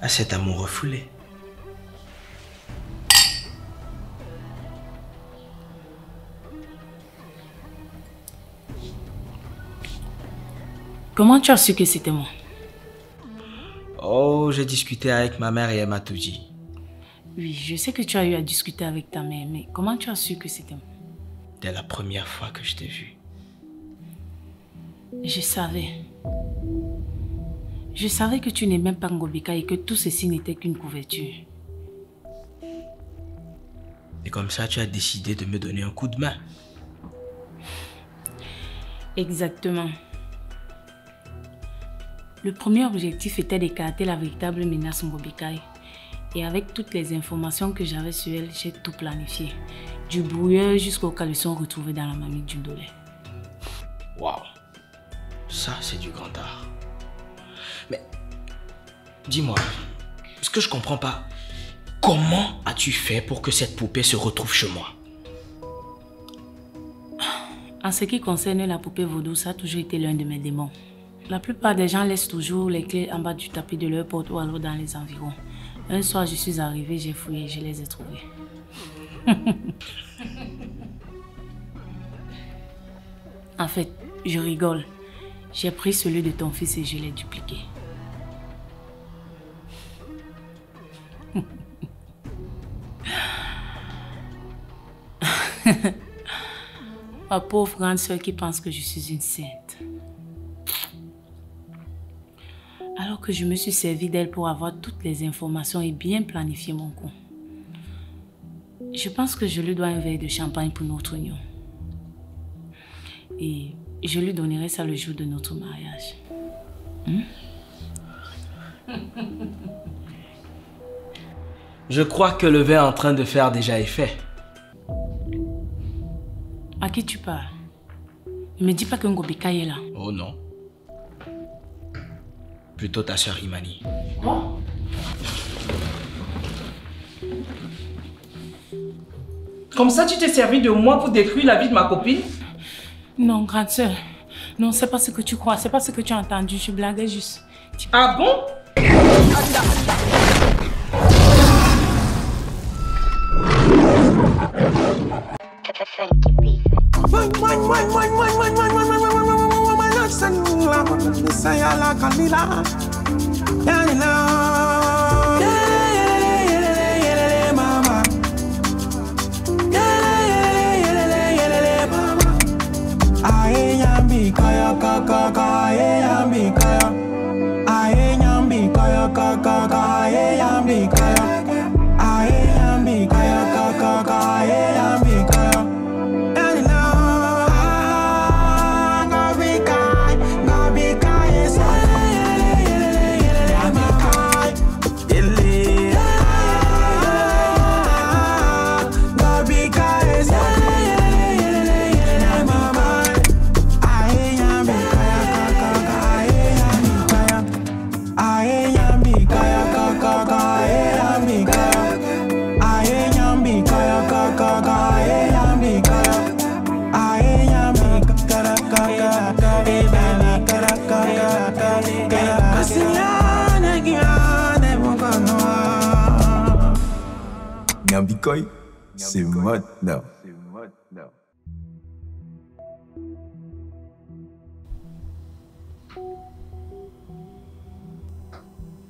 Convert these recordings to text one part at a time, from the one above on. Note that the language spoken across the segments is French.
à cet amour refoulé. Comment tu as su que c'était moi? Oh, j'ai discuté avec ma mère et elle m'a tout dit. Oui, je sais que tu as eu à discuter avec ta mère, mais comment tu as su que c'était moi? Dès la première fois que je t'ai vu. Je savais. Je savais que tu n'es même pas Ngobika et que tout ceci n'était qu'une couverture. Et comme ça, tu as décidé de me donner un coup de main. Exactement. Le premier objectif était d'écarter la véritable menace Ngobikai. Et avec toutes les informations que j'avais sur elle, j'ai tout planifié. Du brouilleur jusqu'aux caleçons retrouvés dans la marmite du Ndolé. Waouh. Ça, c'est du grand art. Mais, dis-moi, ce que je comprends pas, comment as-tu fait pour que cette poupée se retrouve chez moi? En ce qui concerne la poupée vaudou, ça a toujours été l'un de mes démons. La plupart des gens laissent toujours les clés en bas du tapis de leur porte ou alors dans les environs. Un soir, je suis arrivée, j'ai fouillé et je les ai trouvées. En fait, je rigole. J'ai pris celui de ton fils et je l'ai dupliqué. Ma pauvre grande soeur qui pense que je suis une sainte. Alors que je me suis servi d'elle pour avoir toutes les informations et bien planifier mon coup. Je pense que je lui dois un verre de champagne pour notre union. Et je lui donnerai ça le jour de notre mariage. Je crois que le verre est en train de faire déjà effet. À qui tu parles? Ne me dis pas que Ngobika est là. Oh non. Plutôt ta sœur Imani. Oh. Comme ça, tu t'es servi de moi pour détruire la vie de ma copine? Non, grande sœur. Non, c'est pas ce que tu crois. C'est pas ce que tu as entendu. Je blaguais juste. Ah bon? Nyambikoi, c'est maintenant.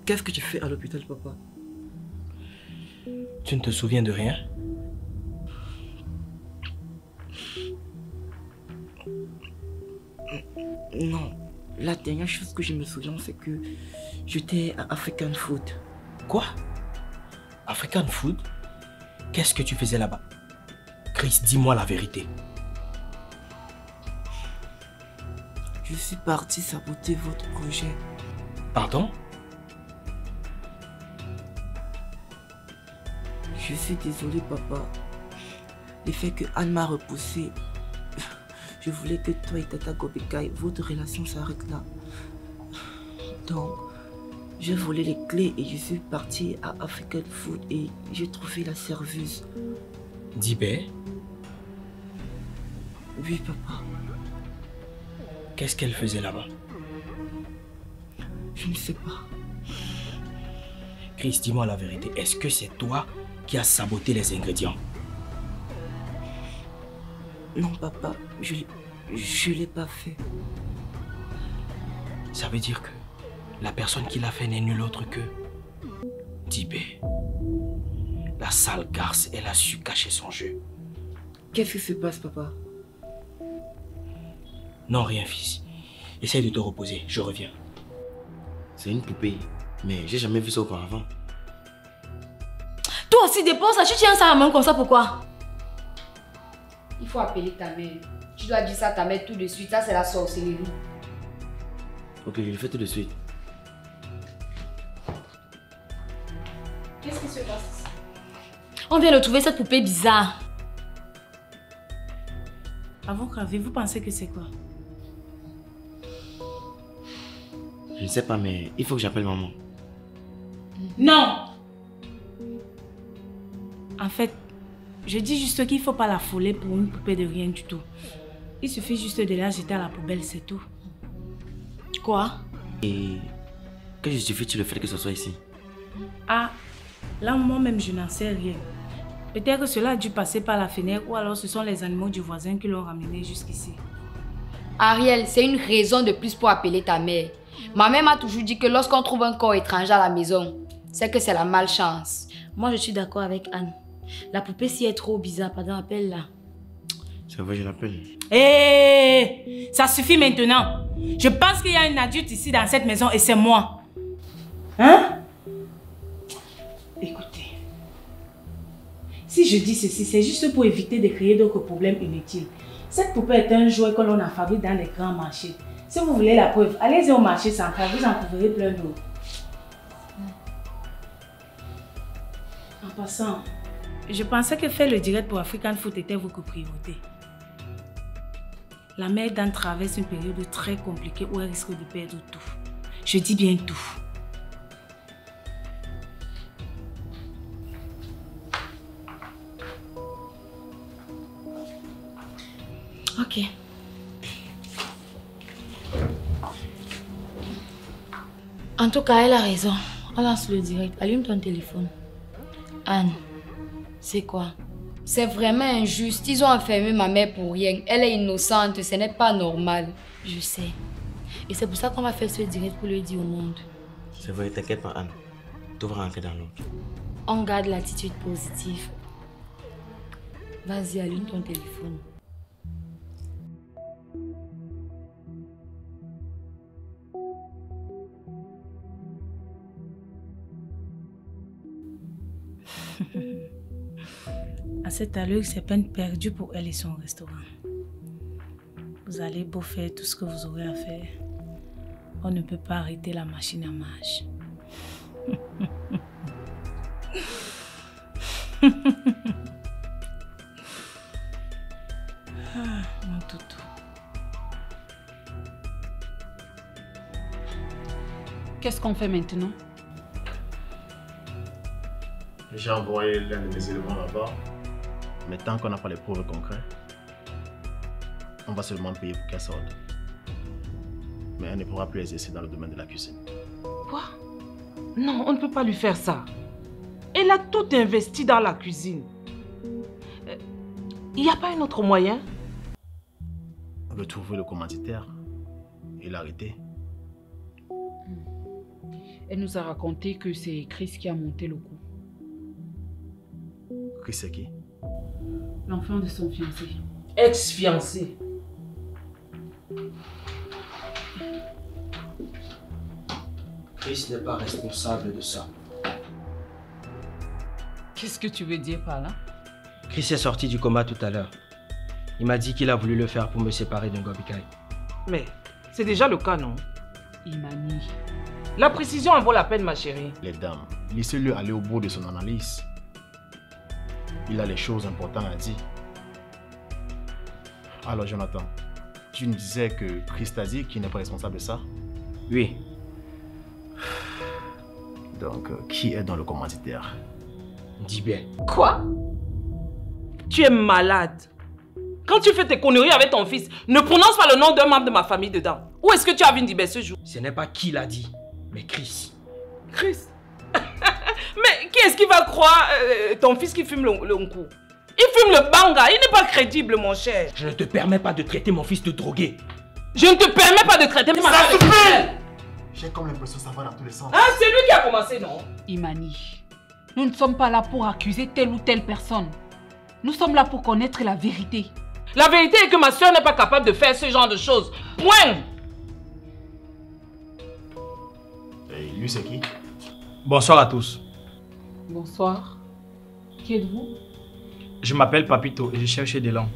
Qu'est-ce que tu fais à l'hôpital, papa? Tu ne te souviens de rien? Non. La dernière chose que je me souviens, c'est que j'étais à African Food. Quoi? African Food? Qu'est-ce que tu faisais là-bas? Chris, dis-moi la vérité. Je suis parti saboter votre projet. Pardon? Je suis désolé, papa. Le fait que Anne m'a repoussé, je voulais que toi et Tata Ngobikai, votre relation s'arrête là. Donc, j'ai volé les clés et je suis parti à African Food et j'ai trouvé la serveuse. Dibé? Oui, papa. Qu'est-ce qu'elle faisait là-bas? Je ne sais pas. Chris, dis-moi la vérité. Est-ce que c'est toi qui as saboté les ingrédients? Non, papa, je l'ai pas fait. Ça veut dire que la personne qui l'a fait n'est nulle autre que Dibé. La sale garce, elle a su cacher son jeu. Qu'est-ce qui se passe, papa? Non, rien, fils. Essaye de te reposer, je reviens. C'est une poupée, mais j'ai jamais vu ça auparavant. Toi aussi, dépose ça. Tu tiens ça à la main comme ça, pourquoi? Il faut appeler ta mère. Tu dois dire ça à ta mère tout de suite. Ça, c'est la sorcellerie. Ok, je le fais tout de suite. Qu'est-ce qui se passe? On vient de trouver cette poupée bizarre. Avocat, vous pensez que c'est quoi? Je ne sais pas, mais il faut que j'appelle maman. Non! En fait, je dis juste qu'il ne faut pas la fouler pour une poupée de rien du tout. Il suffit juste de la jeter à la poubelle, c'est tout. Quoi? Et que justifie-tu le fait que ce soit ici? Ah, là moi-même je n'en sais rien. Peut-être que cela a dû passer par la fenêtre ou alors ce sont les animaux du voisin qui l'ont ramené jusqu'ici. Ariel, c'est une raison de plus pour appeler ta mère. Ma mère m'a toujours dit que lorsqu'on trouve un corps étranger à la maison, c'est que c'est la malchance. Moi je suis d'accord avec Anne. La poupée si est trop bizarre, pardon, appelle-la. C'est vrai, je l'appelle. Hé, ça suffit maintenant. Je pense qu'il y a un adulte ici dans cette maison et c'est moi. Hein? Écoutez, si je dis ceci, c'est juste pour éviter de créer d'autres problèmes inutiles. Cette poupée est un jouet que l'on a fabriqué dans les grands marchés. Si vous voulez la preuve, allez-y au marché central, vous en trouverez plein d'autres. En passant, je pensais que faire le direct pour African Foot était votre priorité. La mère d'Anne traverse une période très compliquée où elle risque de perdre tout. Je dis bien tout. Ok. En tout cas, elle a raison. On lance le direct. Allume ton téléphone. Anne, c'est quoi? C'est vraiment injuste. Ils ont enfermé ma mère pour rien. Elle est innocente. Ce n'est pas normal. Je sais. Et c'est pour ça qu'on va faire ce direct pour le dire au monde. C'est vrai, t'inquiète pas, Anne. Tout va rentrer dans l'autre. On garde l'attitude positive. Vas-y, allume ton téléphone. À cette allure, c'est peine perdue pour elle et son restaurant. Vous allez beau faire tout ce que vous aurez à faire. On ne peut pas arrêter la machine à marche. Mon toutou. Qu'est-ce qu'on fait maintenant? J'ai envoyé l'un de mes éléments là-bas. Mais tant qu'on n'a pas les preuves concrètes, on va seulement payer pour qu'elle sorte. Mais elle ne pourra plus exercer dans le domaine de la cuisine. Quoi? Non, on ne peut pas lui faire ça. Elle a tout investi dans la cuisine. Il n'y a pas un autre moyen? On veut trouver le commanditaire et l'arrêter. Elle nous a raconté que c'est Chris qui a monté le coup. Chris c'est qui? L'enfant de son fiancé. Ex-fiancé. Chris n'est pas responsable de ça. Qu'est-ce que tu veux dire par là? Chris est sorti du coma tout à l'heure. Il m'a dit qu'il a voulu le faire pour me séparer d'un Gobikai. Mais c'est déjà le cas, non? Imani. La précision en vaut la peine, ma chérie. Les dames, laissez-le aller au bout de son analyse. Il a les choses importantes à dire. Alors Jonathan, tu me disais que Chris t'a dit qu'il n'est pas responsable de ça? Oui. Donc, qui est dans le commanditaire? Dis bien. Quoi? Tu es malade. Quand tu fais tes conneries avec ton fils, ne prononce pas le nom d'un membre de ma famille dedans. Où est-ce que tu as vu Ndibé ce jour? Ce n'est pas qui l'a dit, mais Chris. Chris. Mais qui est-ce qui va croire ton fils qui fume le nkou? Il fume le banga, il n'est pas crédible, mon cher. Je ne te permets pas de traiter mon fils de drogué. Je ne te permets pas de traiter ma Ça suffit! J'ai comme l'impression que ça va dans tous les sens. Ah, c'est lui qui a commencé, non? Imani, nous ne sommes pas là pour accuser telle ou telle personne. Nous sommes là pour connaître la vérité. La vérité est que ma soeur n'est pas capable de faire ce genre de choses. Point! Et lui, c'est qui? Bonsoir à tous. Bonsoir. Qui êtes-vous? Je m'appelle Papito et je cherche Delon.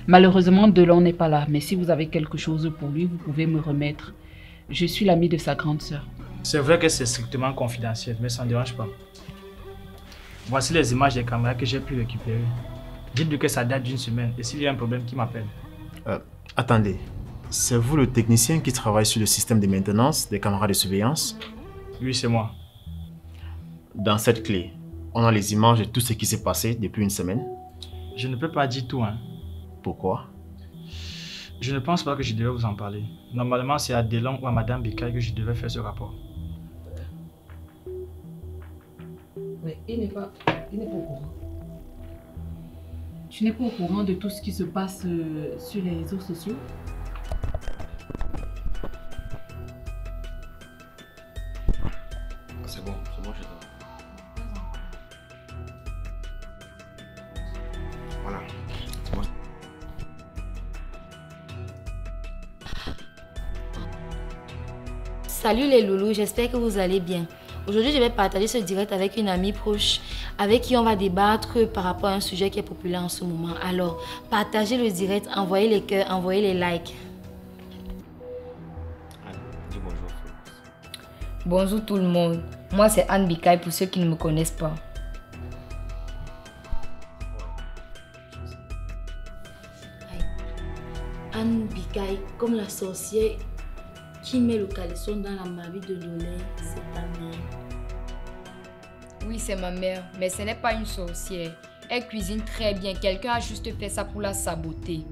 Malheureusement, Delon n'est pas là, mais si vous avez quelque chose pour lui, vous pouvez me remettre. Je suis l'amie de sa grande sœur. C'est vrai que c'est strictement confidentiel, mais ça ne dérange pas. Voici les images des caméras que j'ai pu récupérer. Dites-lui que ça date d'une semaine et s'il y a un problème, qu'il m'appelle. Attendez, c'est vous le technicien qui travaille sur le système de maintenance des caméras de surveillance? Oui, c'est moi. Dans cette clé, on a les images de tout ce qui s'est passé depuis une semaine? Je ne peux pas dire tout, hein. Pourquoi? Je ne pense pas que je devais vous en parler. Normalement, c'est à Delon ou à Madame Bikaï que je devais faire ce rapport. Mais il n'est pas au courant. Tu n'es pas au courant de tout ce qui se passe sur les réseaux sociaux? C'est bon, je t'en. Voilà, c'est bon. Salut les loulous, j'espère que vous allez bien. Aujourd'hui, je vais partager ce direct avec une amie proche avec qui on va débattre par rapport à un sujet qui est populaire en ce moment. Alors, partagez le direct, envoyez les cœurs, envoyez les likes. Anne, dis bonjour. Bonjour tout le monde. Moi, c'est Anne Bikaï pour ceux qui ne me connaissent pas. Anne Bikaï, comme la sorcière qui met le caleçon dans la marmite de Lolin, c'est ta mère. Oui, c'est ma mère, mais ce n'est pas une sorcière. Elle cuisine très bien. Quelqu'un a juste fait ça pour la saboter.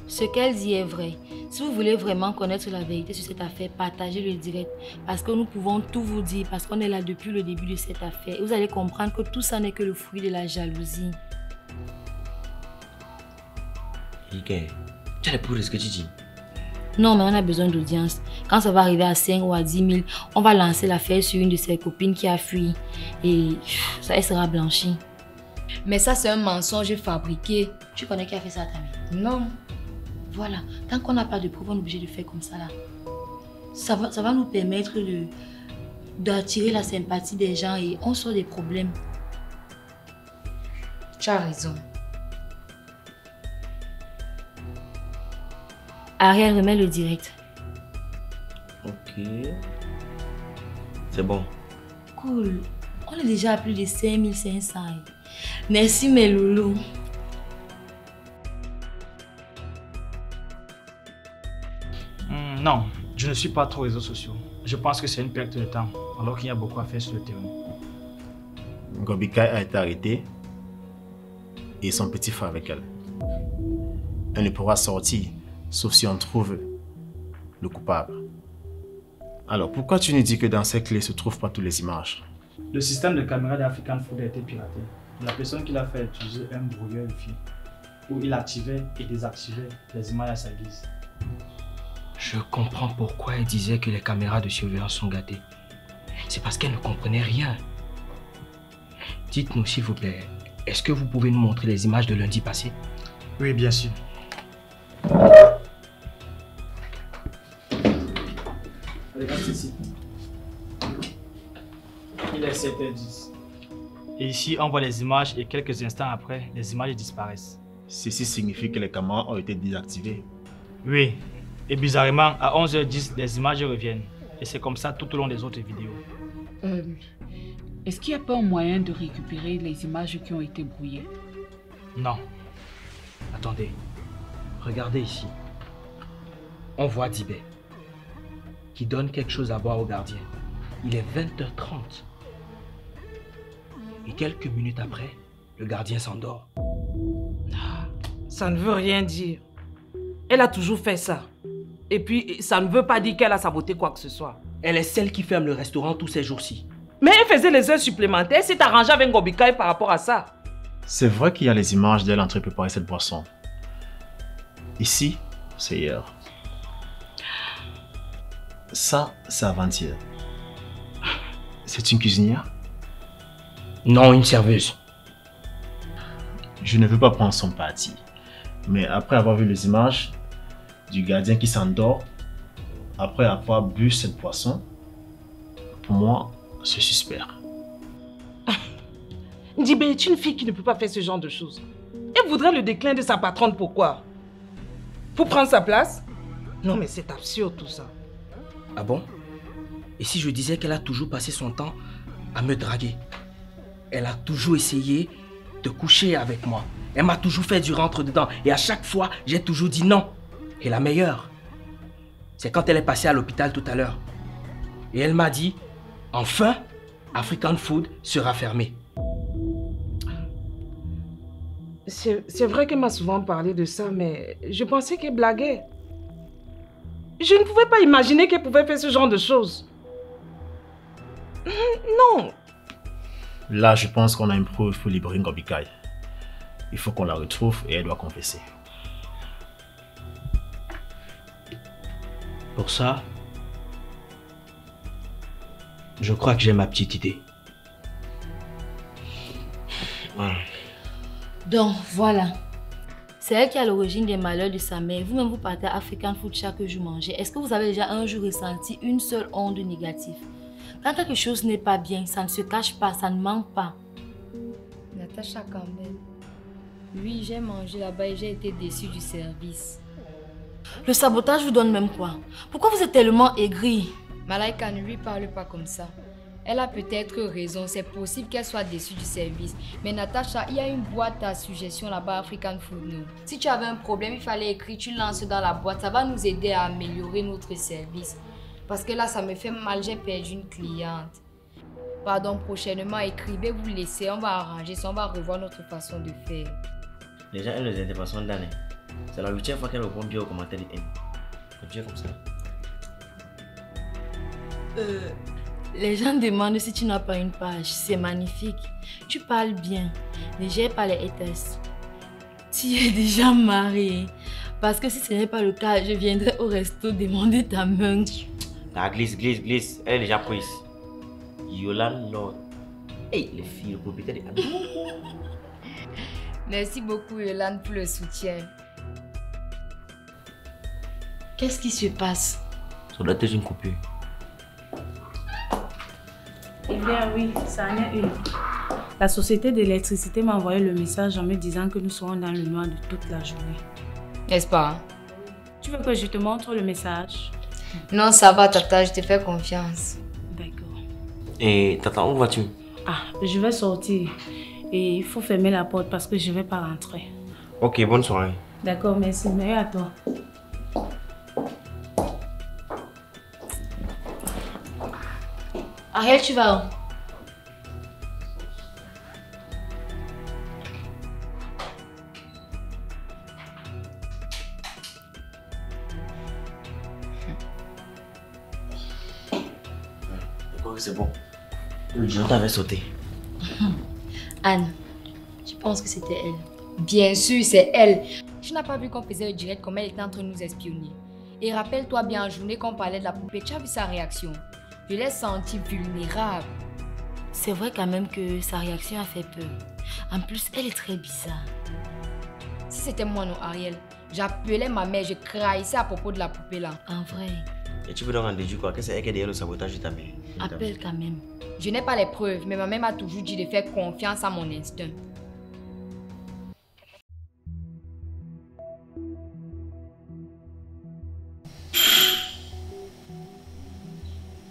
Ce qu'elle dit est vrai. Si vous voulez vraiment connaître la vérité sur cette affaire, partagez le direct. Parce que nous pouvons tout vous dire. Parce qu'on est là depuis le début de cette affaire. Et vous allez comprendre que tout ça n'est que le fruit de la jalousie. Ike, tu as les preuves de ce que tu dis? Non, mais on a besoin d'audience. Quand ça va arriver à 5 ou à 10 000, on va lancer l'affaire sur une de ses copines qui a fui. Et ça, elle sera blanchie. Mais ça, c'est un mensonge fabriqué. Tu connais qui a fait ça à ta mère? Non. Voilà. Tant qu'on n'a pas de preuves, on est obligé de faire comme ça là. Ça va nous permettre d'attirer la sympathie des gens et on sort des problèmes. Tu as raison. Ariel, remet le direct. Ok. C'est bon. Cool. On est déjà à plus de 5500. Merci mes loulous. Non, je ne suis pas trop réseaux sociaux. Je pense que c'est une perte de temps, alors qu'il y a beaucoup à faire sur le terrain. Gobikaï a été arrêté et son petit frère avec elle. Elle ne pourra sortir, sauf si on trouve le coupable. Alors, pourquoi tu nous dis que dans ces clés ne se trouvent pas toutes les images? Le système de caméra d'African Food a été piraté. La personne qui l'a fait utiliser un brouilleur Wi-Fi où il activait et désactivait les images à sa guise. Je comprends pourquoi elle disait que les caméras de surveillance sont gâtées. C'est parce qu'elle ne comprenait rien. Dites-nous s'il vous plaît, est-ce que vous pouvez nous montrer les images de lundi passé? Oui, bien sûr. Regarde ceci. Il est 7h10. Et ici, on voit les images et quelques instants après, les images disparaissent. Ceci signifie que les caméras ont été désactivées. Oui. Et bizarrement, à 11h10, les images reviennent. Et c'est comme ça tout au long des autres vidéos. Est-ce qu'il n'y a pas un moyen de récupérer les images qui ont été brouillées? Non. Attendez. Regardez ici. On voit Dibé qui donne quelque chose à boire au gardien. Il est 20h30. Et quelques minutes après, le gardien s'endort. Ça ne veut rien dire. Elle a toujours fait ça. Et puis, ça ne veut pas dire qu'elle a saboté quoi que ce soit. Elle est celle qui ferme le restaurant tous ces jours-ci. Mais elle faisait les heures supplémentaires. C'est arrangé avec Ngobikaï par rapport à ça. C'est vrai qu'il y a les images d'elle en train de préparer cette boisson. Ici, c'est hier. Ça, c'est avant-hier. C'est une cuisinière? Non, une serveuse. Je ne veux pas prendre son parti. Mais après avoir vu les images du gardien qui s'endort, après avoir bu cette boisson, pour moi, c'est suspect. Ndibé est une fille qui ne peut pas faire ce genre de choses. Elle voudrait le déclin de sa patronne, pourquoi? Pour prendre sa place? Non mais c'est absurde tout ça. Ah bon? Et si je disais qu'elle a toujours passé son temps à me draguer? Elle a toujours essayé de coucher avec moi. Elle m'a toujours fait du rentre-dedans. Et à chaque fois, j'ai toujours dit non. Et la meilleure, c'est quand elle est passée à l'hôpital tout à l'heure. Et elle m'a dit, enfin, African Food sera fermé. C'est vrai qu'elle m'a souvent parlé de ça, mais je pensais qu'elle blaguait. Je ne pouvais pas imaginer qu'elle pouvait faire ce genre de choses. Non. Là, je pense qu'on a une preuve pour libérer Ngobikaï. Il faut qu'on la retrouve et elle doit confesser. Pour ça, je crois que j'ai ma petite idée. Voilà. Donc, voilà. C'est elle qui est à l'origine des malheurs de sa mère. Vous-même, vous partez à African Food chaque jour manger. Est-ce que vous avez déjà un jour ressenti une seule onde négative? Quand quelque chose n'est pas bien, ça ne se cache pas, ça ne manque pas. Natacha quand même. Oui, j'ai mangé là-bas et j'ai été déçue du service. Le sabotage vous donne même quoi? Pourquoi vous êtes tellement aigri? Malaika, ne lui parle pas comme ça. Elle a peut-être raison, c'est possible qu'elle soit déçue du service. Mais Natacha, il y a une boîte à suggestions là-bas, African Food Now. Si tu avais un problème, il fallait écrire, tu lances dans la boîte. Ça va nous aider à améliorer notre service. Parce que là, ça me fait mal, j'ai perdu une cliente. Pardon, prochainement, écrivez, vous laissez, on va arranger ça, on va revoir notre façon de faire. Les gens aiment les interventions d'Anne. C'est la 8e fois qu'elle répond bien aux commentaires de haine. Continue comme ça. Les gens demandent si tu n'as pas une page. C'est magnifique. Tu parles bien. Ne gère pas les haters. Tu es déjà marié. Parce que si ce n'est pas le cas, je viendrai au resto demander ta main. Ah, glisse. Elle est déjà prise. Yolande Lord. Hey, les filles, le propriétaire de Anne. Merci beaucoup, Yolande, pour le soutien. Qu'est-ce qui se passe? Ça doit être une coupure. Eh bien oui, ça en est une. La société d'électricité m'a envoyé le message en me disant que nous serons dans le noir de toute la journée. N'est-ce pas? Tu veux que je te montre le message? Non, ça va, Tata, je te fais confiance. D'accord. Et Tata, où vas-tu? Ah, je vais sortir. Et il faut fermer la porte parce que je ne vais pas rentrer. Ok, bonne soirée. D'accord, merci. Mais à toi. Ariel, tu vas où? Je crois que c'est bon. Le géant avait sauté. Anne, tu penses que c'était elle? Bien sûr, c'est elle. Tu n'as pas vu qu'on faisait le direct comme elle était en train de nous espionner. Et rappelle-toi bien en journée qu'on parlait de la poupée, tu as vu sa réaction? Je l'ai sentie vulnérable. C'est vrai quand même que sa réaction a fait peur. En plus, elle est très bizarre. Si c'était moi, non, Ariel, j'appelais ma mère, je craillais à propos de la poupée là. En vrai. Et tu veux donc en déduire quoi? Que c'est elle qui est derrière le sabotage de ta mère? Appelle quand même. Je n'ai pas les preuves, mais ma mère m'a toujours dit de faire confiance à mon instinct.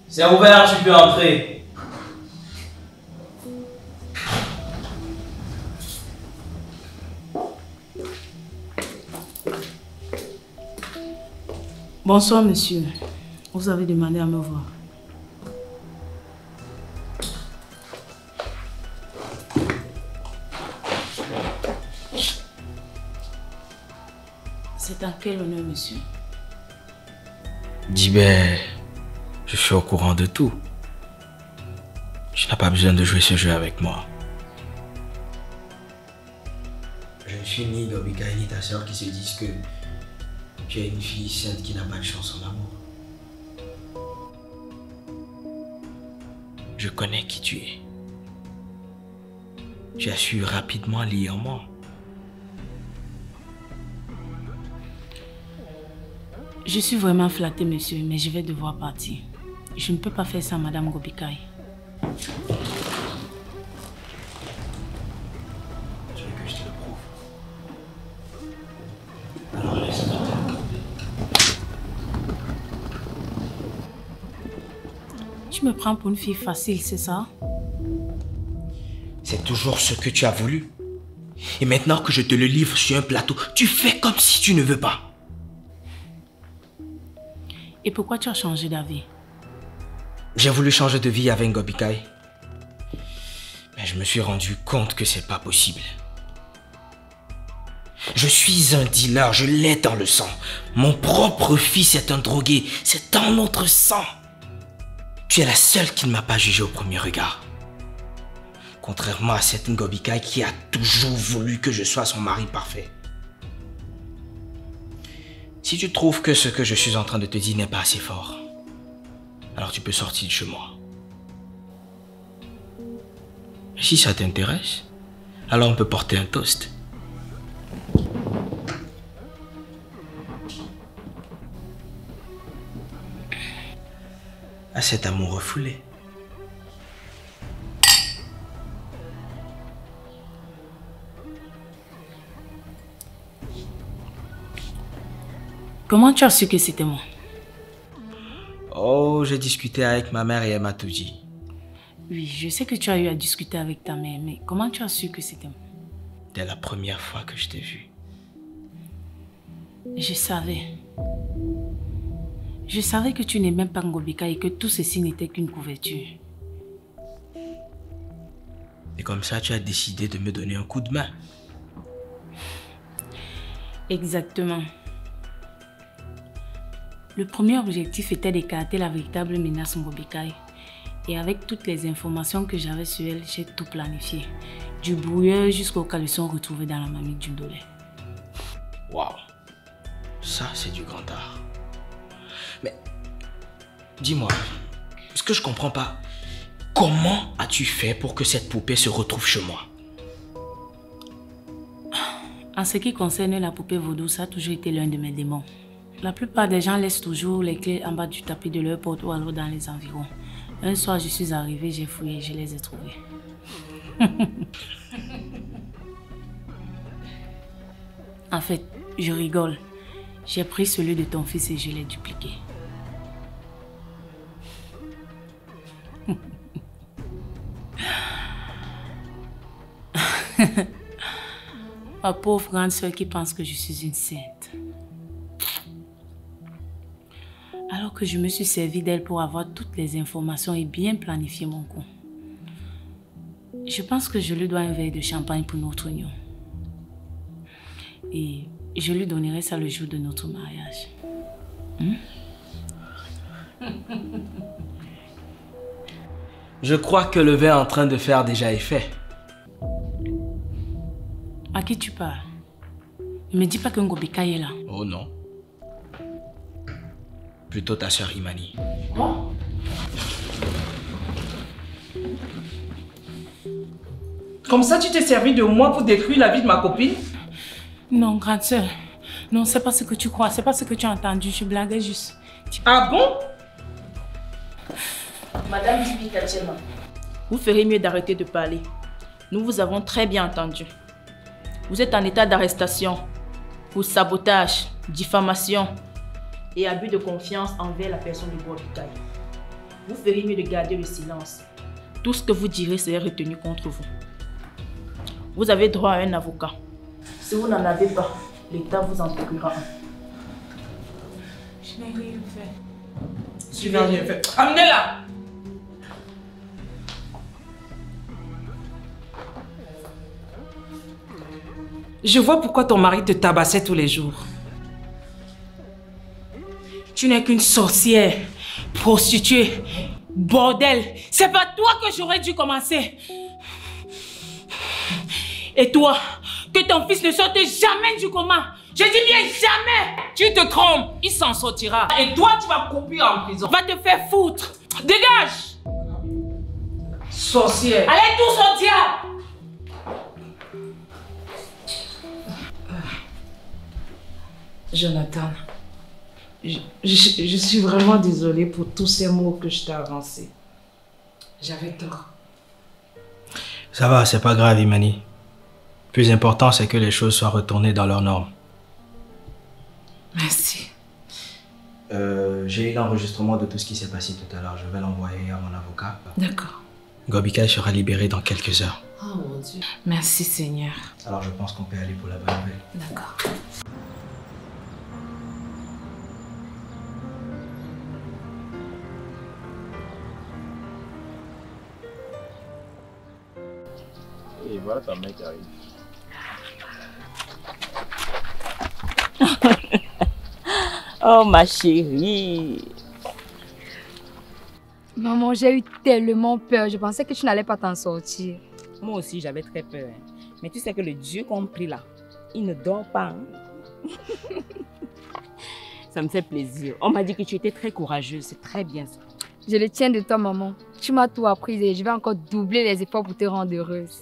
C'est ouvert, tu peux entrer. Bonsoir, monsieur. Vous avez demandé à me voir. C'est à quel honneur, monsieur? Dis ben, je suis au courant de tout. Tu n'as pas besoin de jouer ce jeu avec moi. Je ne suis ni Gobika ni ta soeur qui se disent que tu es une fille sainte qui n'a pas de chance en amour. Je connais qui tu es. Tu as su rapidement lier en moi. Je suis vraiment flattée, monsieur, mais je vais devoir partir. Je ne peux pas faire ça, Madame Gobikai. Tu veux que je te le prouve? Alors laisse-moi. Tu me prends pour une fille facile, c'est ça? C'est toujours ce que tu as voulu. Et maintenant que je te le livre sur un plateau, tu fais comme si tu ne veux pas. Et pourquoi tu as changé d'avis? J'ai voulu changer de vie avec Gobikai. Mais je me suis rendu compte que c'est pas possible. Je suis un dealer, je l'ai dans le sang. Mon propre fils est un drogué, c'est dans notre sang. Tu es la seule qui ne m'a pas jugé au premier regard. Contrairement à cette Gobikai qui a toujours voulu que je sois son mari parfait. Si tu trouves que ce que je suis en train de te dire n'est pas assez fort, alors tu peux sortir de chez moi. Et si ça t'intéresse, alors on peut porter un toast. À cet amour refoulé. Comment tu as su que c'était moi? Oh, j'ai discuté avec ma mère et elle m'a tout dit. Oui, je sais que tu as eu à discuter avec ta mère, mais comment tu as su que c'était moi? Dès la première fois que je t'ai vu. Je savais. Je savais que tu n'es même pas Ngobika et que tout ceci n'était qu'une couverture. Et comme ça, tu as décidé de me donner un coup de main. Exactement. Le premier objectif était d'écarter la véritable menace Ngobikai. Et avec toutes les informations que j'avais sur elle, j'ai tout planifié. Du brouilleur jusqu'aux caleçons retrouvés dans la mamie du Ndolé. Waouh. Ça, c'est du grand art. Mais, dis-moi, ce que je comprends pas, comment as-tu fait pour que cette poupée se retrouve chez moi? En ce qui concerne la poupée vaudou, ça a toujours été l'un de mes démons. La plupart des gens laissent toujours les clés en bas du tapis de leur porte ou alors dans les environs. Un soir, je suis arrivée, j'ai fouillé, je les ai trouvés. En fait, je rigole. J'ai pris celui de ton fils et je l'ai dupliqué. Ma pauvre grande soeur qui pense que je suis une sainte. Alors que je me suis servi d'elle pour avoir toutes les informations et bien planifier mon coup. Je pense que je lui dois un verre de champagne pour notre union. Et je lui donnerai ça le jour de notre mariage. Je crois que le verre est en train de faire déjà effet. À qui tu parles? Ne me dis pas que Ngobika est là. Oh non. Plutôt ta sœur Imani. Oh. Comme ça, tu t'es servi de moi pour détruire la vie de ma copine? Non, grande sœur. Non, c'est pas ce que tu crois. C'est pas ce que tu as entendu. Je blaguais juste. Ah bon? Madame Bibi Kachema, vous ferez mieux d'arrêter de parler. Nous vous avons très bien entendu. Vous êtes en état d'arrestation pour sabotage, diffamation et abus de confiance envers la personne de Gobikai. Vous ferez mieux de garder le silence. Tout ce que vous direz serait retenu contre vous. Vous avez droit à un avocat. Si vous n'en avez pas, l'État vous en procurera un. Je n'ai rien fait. Tu n'as rien fait. Amenez-la! Je vois pourquoi ton mari te tabassait tous les jours. Tu n'es qu'une sorcière, prostituée, Bordel, c'est pas toi que j'aurais dû commencer. Et toi, que ton fils ne sorte jamais du coma. Je dis bien jamais. Tu te trompes, il s'en sortira. Et toi, tu vas couper en prison. Va te faire foutre. Dégage. Sorcière. Allez tous au diable. Jonathan, je suis vraiment désolée pour tous ces mots que je t'ai avancés. J'avais tort. Ça va, c'est pas grave, Imani. Le plus important, c'est que les choses soient retournées dans leurs normes. Merci. J'ai eu l'enregistrement de tout ce qui s'est passé tout à l'heure. Je vais l'envoyer à mon avocat. D'accord. Gobikai sera libéré dans quelques heures. Oh mon Dieu. Merci Seigneur. Alors je pense qu'on peut aller pour la bonne nouvelle. D'accord. Et voilà ta mère qui arrive. Oh ma chérie. Maman, j'ai eu tellement peur. Je pensais que tu n'allais pas t'en sortir. Moi aussi, j'avais très peur. Hein. Mais tu sais que le Dieu qu'on prie là, il ne dort pas. Hein. Ça me fait plaisir. On m'a dit que tu étais très courageuse. C'est très bien ça. Je le tiens de toi, maman. Tu m'as tout appris et je vais encore doubler les efforts pour te rendre heureuse.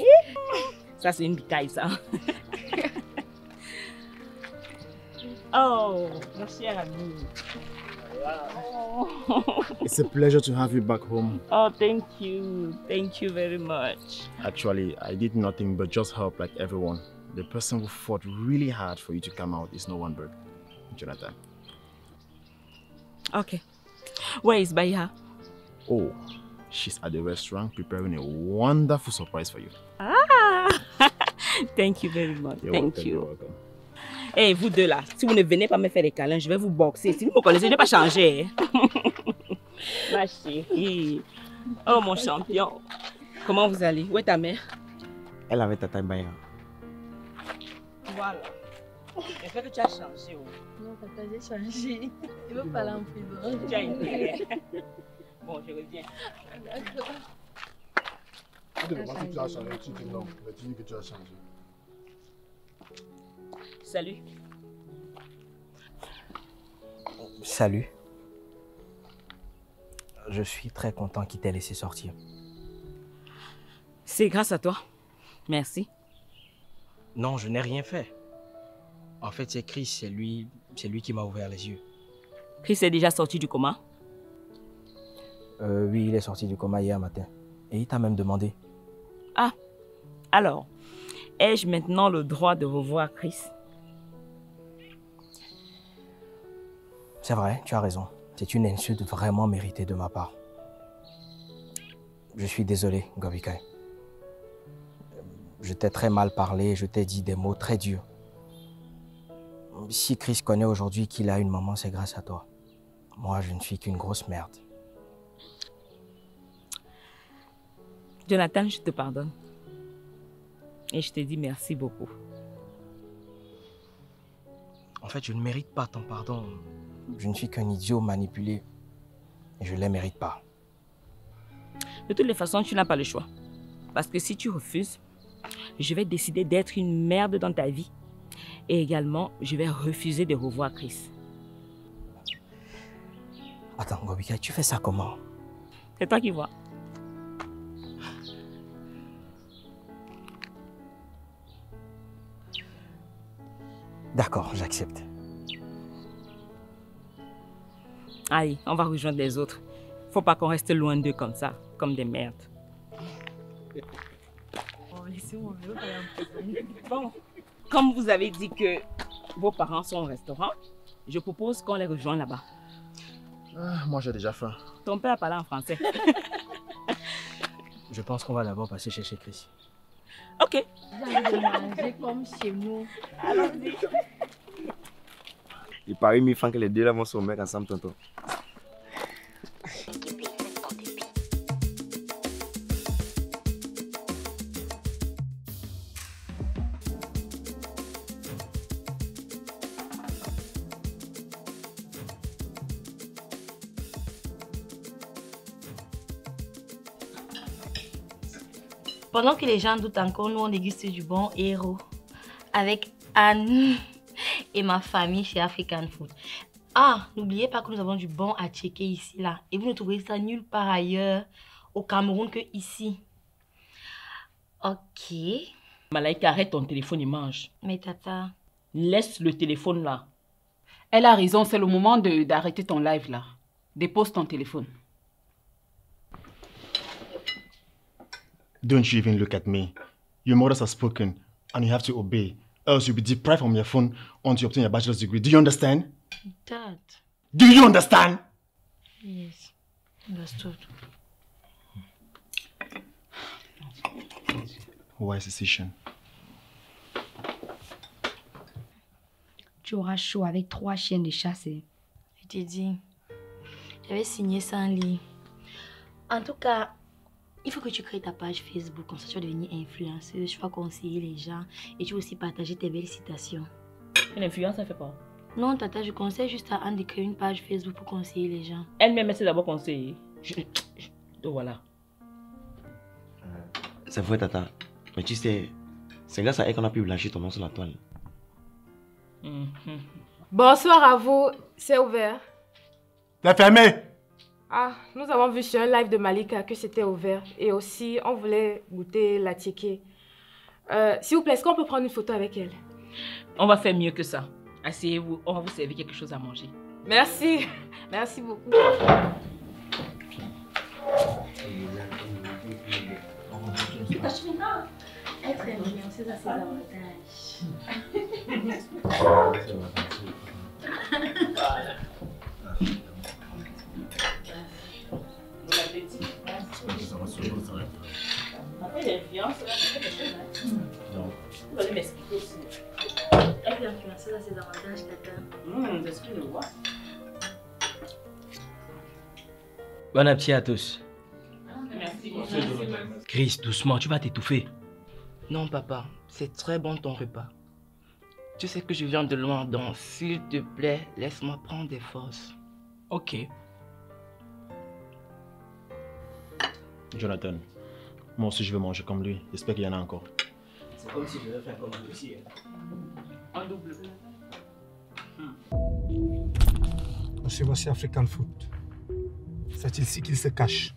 Ça, c'est une bitaille, ça. Oh, mon cher ami. Oh. It's a pleasure to have you back home. Oh, thank you. Thank you very much. Actually, I did nothing but just help like everyone. The person who fought really hard for you to come out is no one but Jonathan. Okay. Where is Baiha? Oh, she's at the restaurant preparing a wonderful surprise for you. Ah! Thank you very much. Thank you. You're welcome. Hey, vous deux là, si vous ne venez pas me faire des câlins, je vais vous boxer. Si vous me connaissez, je ne vais pas changer. Ma chérie. Oh, mon champion. Comment vous allez? Où est ta mère? Elle avait ta taille Baya. Voilà. J'espère que tu as changé. Oh. Non, papa, j'ai changé. Je veux pas aller en prison. Tu as intérêt. Bon, je reviens. D'accord. Tu te demandes si tu as changé, tu dis non, mais tu dis que tu as changé. Salut. Salut. Je suis très content qu'il t'ait laissé sortir. C'est grâce à toi. Merci. Non, je n'ai rien fait. En fait, c'est Chris, c'est lui qui m'a ouvert les yeux. Chris est déjà sorti du coma? Oui, il est sorti du coma hier matin. Et il t'a même demandé. Ah, alors, ai-je maintenant le droit de revoir Chris? C'est vrai, tu as raison. C'est une insulte vraiment méritée de ma part. Je suis désolé, Gobikai. Je t'ai très mal parlé, je t'ai dit des mots très durs. Si Chris connaît aujourd'hui qu'il a une maman, c'est grâce à toi. Moi, je ne suis qu'une grosse merde. Jonathan, je te pardonne. Et je te dis merci beaucoup. En fait, je ne mérite pas ton pardon. Je ne suis qu'un idiot manipulé. Et je ne les mérite pas. De toutes les façons, tu n'as pas le choix. Parce que si tu refuses, je vais décider d'être une merde dans ta vie. Et également, je vais refuser de revoir Chris. Attends, Gobikai, tu fais ça comment? C'est toi qui vois. D'accord, j'accepte. Allez, on va rejoindre les autres. Faut pas qu'on reste loin d'eux comme ça, comme des merdes. Bon, comme vous avez dit que vos parents sont au restaurant, je propose qu'on les rejoigne là-bas. Ah, moi, j'ai déjà faim. Ton père parle en français. Je pense qu'on va d'abord passer chez Chris. Ok. J'ai envie de manger comme chez nous. Allons-y. Il paraît 1000 francs que les deux là vont se remettre ensemble, tonton. Pendant que les gens doutent encore, nous on déguste du bon héros. Avec Anne et ma famille chez African Food. Ah, n'oubliez pas que nous avons du bon à checker ici, là. Et vous ne trouverez ça nulle part ailleurs au Cameroun que ici. Ok. Malaika, arrête ton téléphone et mange. Mais tata... Laisse le téléphone là. Elle a raison, c'est le moment d'arrêter ton live là. Dépose ton téléphone. Don't you even look at me. Your mothers have spoken and you have to obey. Else you'll be deprived from your phone until you obtain your bachelor's degree. Do you understand? Dad. Do you understand? Yes. Understood. Wise decision. Tu auras chaud avec 3 chiens de chasse. Je t'ai dit, j'avais signé sans lit. En tout cas, il faut que tu crées ta page Facebook, comme ça tu vas devenir influenceuse, tu vas conseiller les gens et tu vas aussi partager tes belles citations. Une influence, ça fait pas. Non, tata, je conseille juste à Anne de créer une page Facebook pour conseiller les gens. Elle-même, elle s'est d'abord conseillée. Donc voilà. C'est vrai, tata. Mais tu sais, c'est grâce à elle qu'on a pu blanchir ton nom sur la toile. Bonsoir à vous, c'est ouvert. C'est fermé. Ah, nous avons vu sur un live de Malika que c'était ouvert. Et aussi, on voulait goûter la ticket. S'il vous plaît, est-ce qu'on peut prendre une photo avec elle? On va faire mieux que ça. Asseyez-vous, on va vous servir quelque chose à manger. Merci. Merci beaucoup. Être influenceuse a ses avantages. Après l'influence, là, c'est quelque chose. Non. Vous allez m'expliquer aussi. Être influenceuse a ses avantages, tata. C'est ce que je vois. Bon appétit à tous. Merci. Chris, doucement, tu vas t'étouffer. Non, papa, c'est très bon ton repas. Tu sais que je viens de loin, donc s'il te plaît, laisse-moi prendre des forces. Ok. Jonathan, moi aussi je veux manger comme lui. J'espère qu'il y en a encore. C'est comme si je devais faire comme lui aussi. Un double. Voici African Food. C'est ici qu'il se cache.